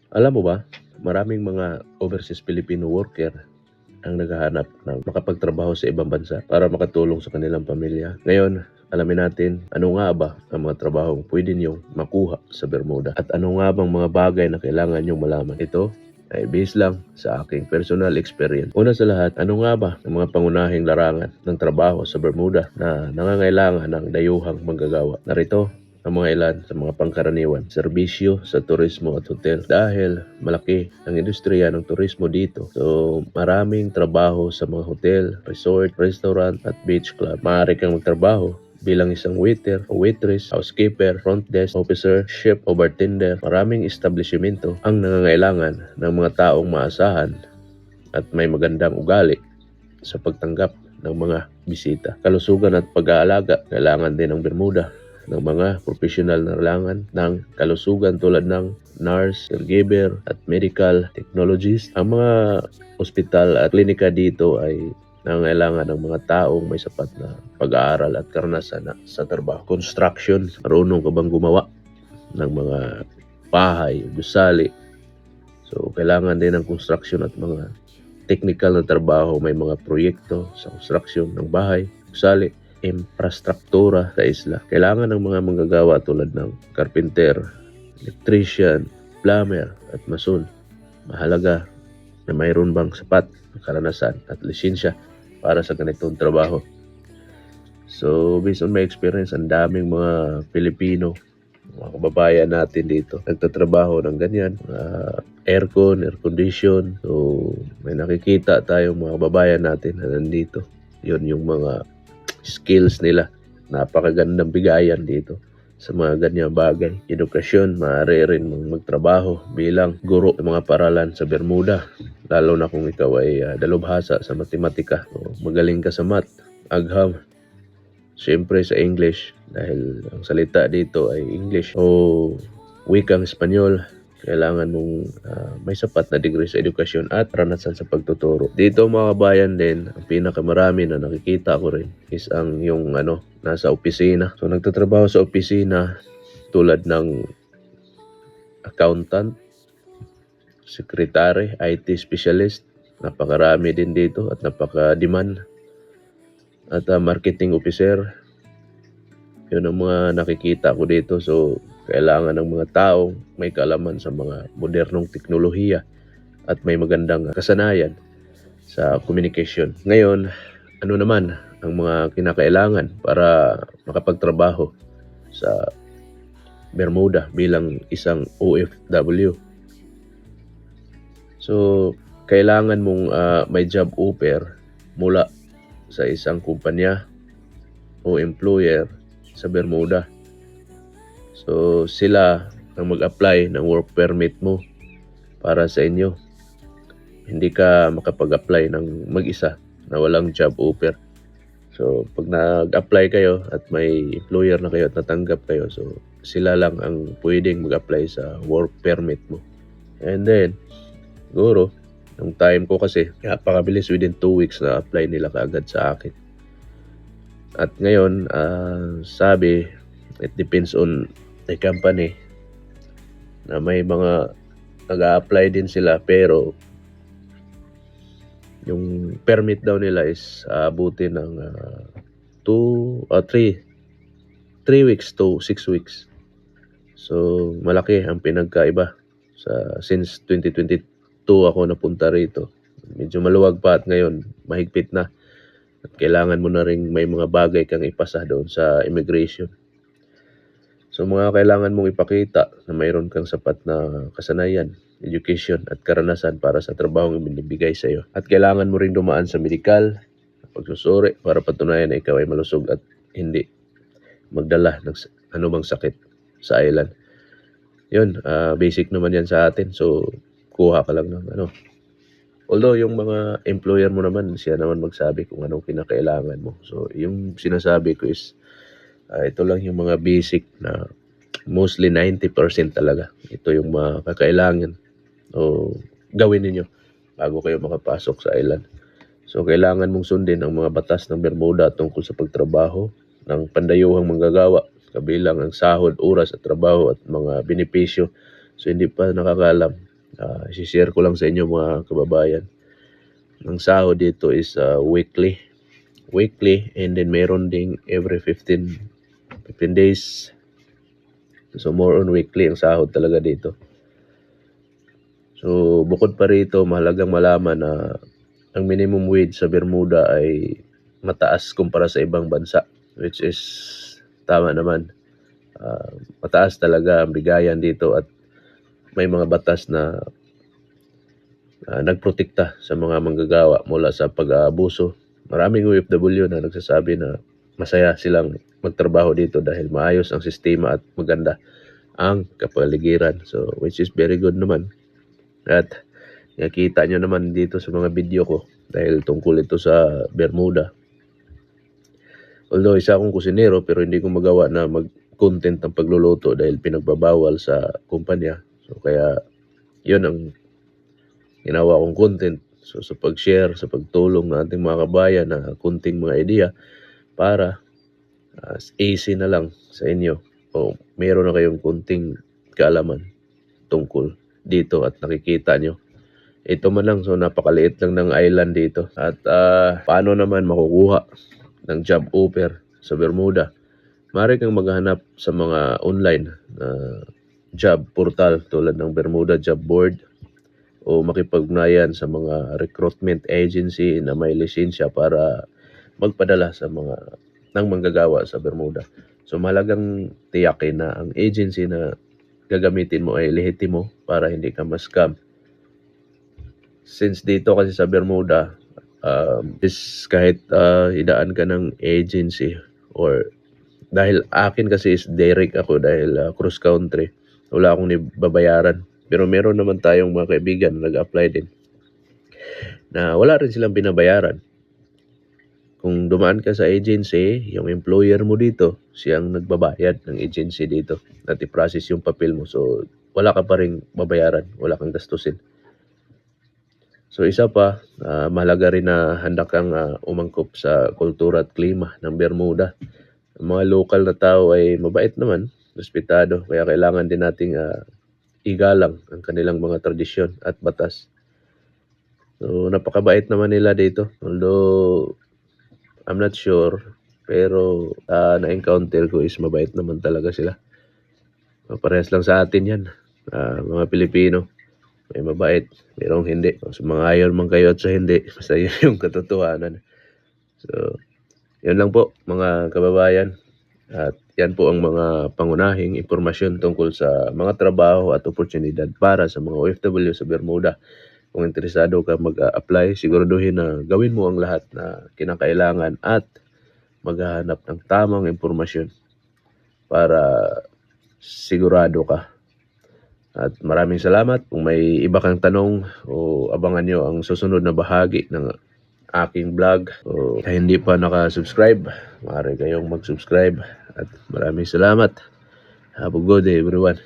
Alam mo ba, maraming mga overseas Filipino worker ang naghahanap ng makapagtrabaho sa ibang bansa para makatulong sa kanilang pamilya. Ngayon, alamin natin ano nga ba ang mga trabahong pwede niyong makuha sa Bermuda at ano nga bang mga bagay na kailangan niyong malaman. Ito ay based lang sa aking personal experience. Una sa lahat, ano nga ba ang mga pangunahing larangan ng trabaho sa Bermuda na nangangailangan ng dayuhang manggagawa? Narito ang mga ilan sa mga pangkaraniwan. Serbisyo sa turismo at hotel. Dahil malaki ang industriya ng turismo dito, so maraming trabaho sa mga hotel, resort, restaurant at beach club. Maaari kang magtrabaho bilang isang waiter o waitress, housekeeper, front desk officer, chef o bartender. Maraming establishmento ang nangangailangan ng mga taong maasahan at may magandang ugali sa pagtanggap ng mga bisita. Kalusugan at pag-aalaga, kailangan din ng Bermuda ng mga professional na kailangan ng kalusugan tulad ng nurse, caregiver at medical technologist. Ang mga ospital at klinika dito ay nangangailangan ng mga taong may sapat na pag-aaral at karanasan sa trabaho. Construction, marunong ka bang gumawa ng mga bahay, gusali? So, kailangan din ng construction at mga technical na trabaho, may mga proyekto sa construction ng bahay, gusali, infrastruktura sa isla. Kailangan ng mga manggagawa tulad ng carpenter, electrician, plumber at mason. Mahalaga na mayroon bang sapat na karanasan at lisensya para sa ganitong trabaho. So, based on my experience, ang daming mga Pilipino, mga kababayan natin dito, nagtatrabaho ng ganyan, aircon, air condition. So, may nakikita tayo mga kababayan natin na nandito. Yun yung mga skills nila. Napakagandang bigayan dito sa mga ganyang bagay. Edukasyon, maaari rin magtrabaho bilang guro ng mga paralan sa Bermuda. Lalo na kung ikaw ay dalubhasa sa matematika o magaling ka sa math, agham. Siyempre sa English, dahil ang salita dito ay English o wikang Espanyol, kailangan mong may sapat na degree sa edukasyon at karanasan sa pagtuturo. Dito mga kabayan din, ang pinakamarami na nakikita ko rin is ang yung nasa opisina. So nagtatrabaho sa opisina tulad ng accountant, secretary, IT specialist. Napakarami din dito at napaka-demand. At marketing officer, yun ang mga nakikita ko dito. So kailangan ng mga taong may kaalaman sa mga modernong teknolohiya at may magandang kasanayan sa communication. Ngayon, ano naman ang mga kinakailangan para makapagtrabaho sa Bermuda bilang isang OFW? So, kailangan mong may job offer mula sa isang kumpanya o employer sa Bermuda. So, sila ang mag-apply ng work permit mo para sa inyo. Hindi ka makapag-apply ng mag-isa na walang job offer. So, pag nag-apply kayo at may employer na kayo at natanggap kayo, so sila lang ang pwedeng mag-apply sa work permit mo. And then, siguro, yung time ko kasi, napakabilis, within 2 weeks na apply nila kaagad sa akin. At ngayon, sabi, it depends on the company na may mga nag-a-apply din sila pero yung permit daw nila is abutin ng 3 weeks to 6 weeks. So, malaki ang pinagkaiba. Since 2022 ako napunta rito. Medyo maluwag pa at ngayon mahigpit na. At kailangan mo na rin may mga bagay kang ipasa doon sa immigration. So mga kailangan mong ipakita na mayroon kang sapat na kasanayan, education at karanasan para sa trabahong ibinibigay sa iyo. At kailangan mo rin dumaan sa medical, pagsusuri para patunayan na ikaw ay malusog at hindi magdala ng anumang sakit sa island. Yun, basic naman yan sa atin. So kuha ka lang ng Although yung mga employer mo naman, siya naman magsabi kung anong kinakailangan mo. So yung sinasabi ko is ito lang yung mga basic na mostly 90% talaga. Ito yung mga kakailangan o gawin ninyo bago kayo makapasok sa island. So kailangan mong sundin ang mga batas ng Bermuda tungkol sa pagtrabaho ng pandayuhang manggagawa, kabilang ang sahod, oras at trabaho at mga benepisyo. So hindi pa nakakalam, I-share ko lang sa inyo mga kababayan. Ang sahod dito is weekly, and then meron ding every 15 days. So more on weekly ang sahod talaga dito. So bukod pa rito, mahalagang malaman na ang minimum wage sa Bermuda ay mataas kumpara sa ibang bansa, which is tama naman. Mataas talaga ang bigayan dito at may mga batas na nagprotekta sa mga manggagawa mula sa pag-aabuso. Maraming OFW na nagsasabi na masaya silang magtrabaho dito dahil maayos ang sistema at maganda ang kapaligiran. So which is very good naman. At nakita nyo naman dito sa mga video ko dahil tungkol ito sa Bermuda. Although isa akong kusinero pero hindi ko magawa na mag-content ng pagluluto dahil pinagbabawal sa kumpanya. So kaya yun ang ginawa kong content. So sa pag-share, sa pagtulong ng ating mga kabayan na kunting mga idea para easy na lang sa inyo o meron na kayong kunting kaalaman tungkol dito at nakikita nyo. Ito man lang, so napakaliit lang ng island dito. At paano naman makukuha ng job offer sa Bermuda? Maaari kang maghanap sa mga online job portal tulad ng Bermuda Job Board o makipag-ugnayan sa mga recruitment agency na may lisensya para magpadala sa mga manggagawa sa Bermuda. So mahalagang tiyakin na ang agency na gagamitin mo ay lehitimo para hindi ka ma-scam. Since dito kasi sa Bermuda, is kahit idaan ka ng agency or dahil akin kasi is direct ako dahil cross country, wala akong babayaran. Pero meron naman tayong mga kaibigan na nag-apply din na wala rin silang binabayaran. Kung dumaan ka sa agency, yung employer mo dito, siyang nagbabayad ng agency dito at i-process yung papel mo. So, wala ka pa rin babayaran, wala kang gastusin. So, isa pa, mahalaga rin na handa kang umangkop sa kultura at klima ng Bermuda. Ang mga local na tao ay mabait naman, respetado, kaya kailangan din nating igalang ang kanilang mga tradisyon at batas. So, napakabait naman nila dito. Although, I'm not sure, pero na-encounter ko is mabait naman talaga sila. Parehas lang sa atin yan, mga Pilipino. May mabait, mayroong hindi. So, mga ayon man kayo at sa hindi, basta yun yung katotohanan. So, yun lang po mga kababayan. At yan po ang mga pangunahing impormasyon tungkol sa mga trabaho at oportunidad para sa mga OFW sa Bermuda. Kung interesado ka mag-apply, siguraduhin na gawin mo ang lahat na kinakailangan at maghahanap ng tamang impormasyon para sigurado ka. At maraming salamat. Kung may iba kang tanong o abangan nyo ang susunod na bahagi ng aking vlog. O kung hindi pa nakasubscribe, maaari kayong mag-subscribe. At maraming salamat. Have a good day everyone.